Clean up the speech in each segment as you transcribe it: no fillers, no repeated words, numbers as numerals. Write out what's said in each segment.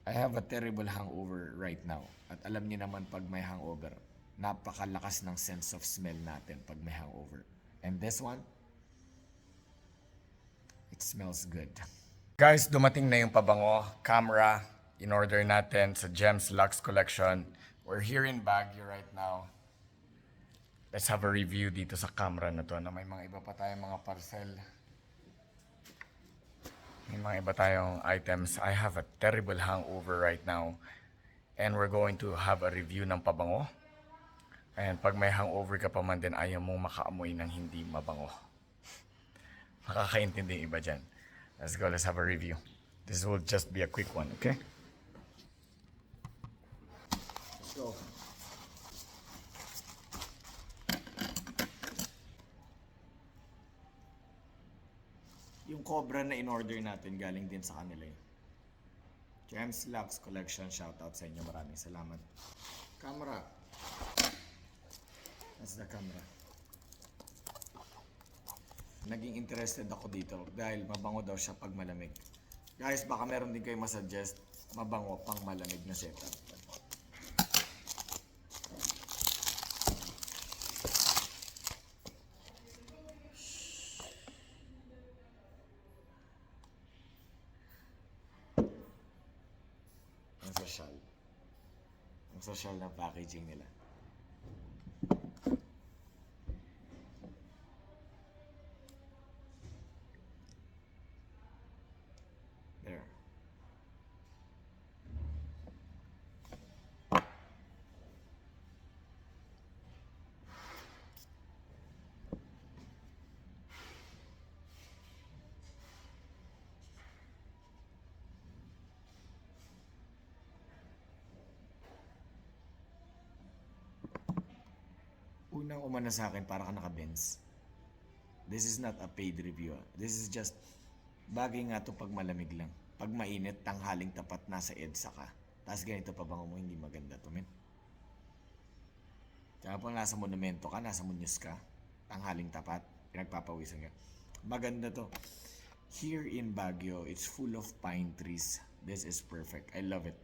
I have a terrible hangover right now. At alam niyo naman pag may hangover, napakalakas ng sense of smell natin pag may hangover. And this one, it smells good. Guys, dumating na yung pabango, camera, in order natin sa Gems Lux Collection. We're here in Baguio right now. Let's have a review dito sa camera na to. Na may mga iba pa tayong mga parcel. May mga iba tayong items. I have a terrible hangover right now. And we're going to have a review ng pabango. And pag may hangover ka pa man din, ayaw mong makaamoy ng hindi mabango. Makakaintindi yung iba dyan. Let's go, let's have a review. This will just be a quick one, okay? Let's go. Yung Cobra na in-order natin, galing din sa kanila eh. Gems Lux Collection, shoutout sa inyo. Maraming salamat. Camera. That's the camera. Naging interested ako dito dahil mabango daw siya pag malamig. Guys, baka meron din kayo masuggest mabango pang malamig na setup. Ang social na packaging nila. There. Unang umana sa akin para ka naka-Benz. This is not a paid review. This is just bagay nga to pag malamig lang. Pag mainit, tanghaling tapat nasa EDSA ka. Tapos ganito pa bango mo, hindi maganda to, men. Kaya pag nasa monumento ka, nasa Muñoz ka, tanghaling tapat, pinagpapawisan ka. Maganda to. Here in Baguio, it's full of pine trees. This is perfect. I love it.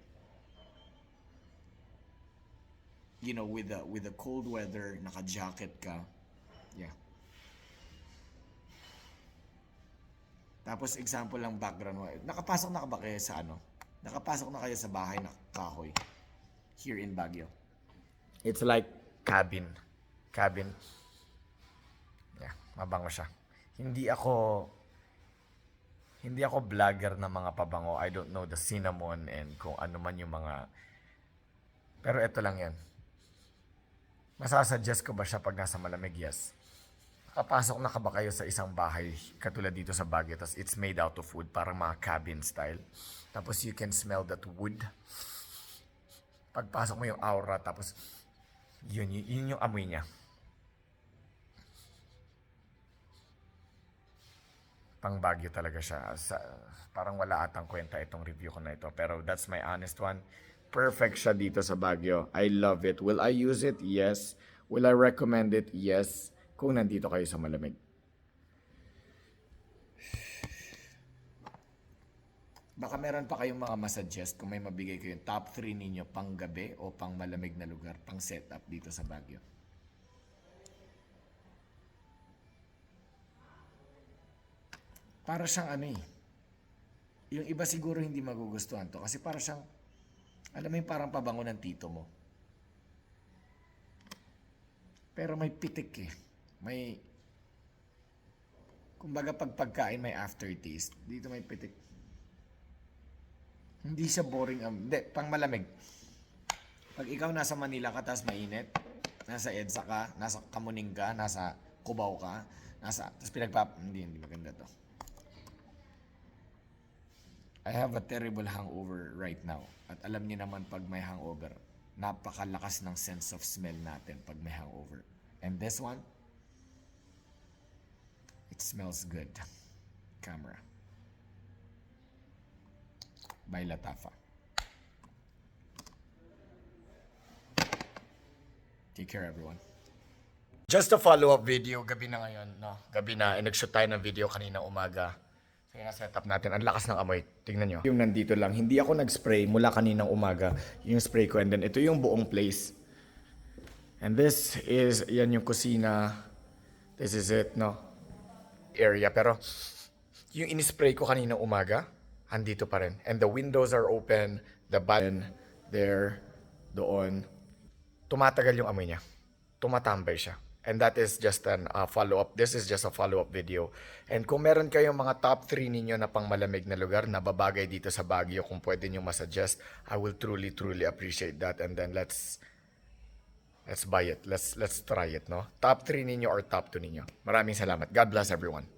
You know, with the cold weather, naka-jacket ka. Yeah. Tapos example lang background mo. Nakapasok na ka ba kayo sa ano? Nakapasok na kayo sa bahay na kahoy here in Baguio? It's like cabin. Cabin. Yeah, mabango siya. Hindi ako vlogger na mga pabango. I don't know the cinnamon and kung ano man yung mga. Pero ito lang yan. Masasuggest ko ba siya pag nasa malamig? Yes. Nakapasok na ka ba kayo sa isang bahay katulad dito sa Baguio, tapos it's made out of wood, parang mga cabin style. Tapos you can smell that wood. Pagpasok mo yung aura, tapos yun yung amoy niya. Pang Baguio talaga siya. Parang wala atang kwenta itong review ko na ito. Pero that's my honest one. Perfect siya dito sa Baguio. I love it. Will I use it? Yes. Will I recommend it? Yes. Kung nandito kayo sa malamig. Baka meron pa kayong mga masuggest kung may mabigay ko yung top 3 ninyo pang gabi o pang malamig na lugar, pang setup dito sa Baguio. Para siyang ano eh. Yung iba siguro hindi magugustuhan to kasi para siyang, alam mo yung parang pabango ng tito mo. Pero may pitik eh. May, kumbaga pag pagkain may aftertaste. Dito may pitik. Hindi siya boring. Hindi, pang malamig. Pag ikaw nasa Manila ka, tapos mainit, nasa EDSA ka, nasa Kamuning ka, nasa Cubao ka, tapos hindi maganda to. I have a terrible hangover right now. At alam niyo naman pag may hangover, napakalakas ng sense of smell natin pag may hangover. And this one, it smells good. Camera. By Latafa. Take care, everyone. Just a follow-up video. Gabi na ngayon, no? Gabi na. Nag-shoot tayo ng video kanina umaga. So yun ang setup natin. Ang lakas ng amoy. Tingnan nyo. Yung nandito lang. Hindi ako nag-spray mula kaninang umaga. Yung spray ko. And then ito yung buong place. And this is, yan yung kusina. This is it, no? Area. Pero yung in-spray ko kaninang umaga, andito pa rin. And the windows are open. The button there, doon. Tumatagal yung amoy niya. Tumatambay siya. And that is just an follow-up. This is just a follow-up video. And kung meron kayong mga top 3 ninyo na pang malamig na lugar na babagay dito sa Baguio, kung pwede nyo masuggest, I will truly, truly appreciate that. And then let's buy it. Let's try it, no? Top 3 ninyo or top 2 ninyo. Maraming salamat. God bless everyone.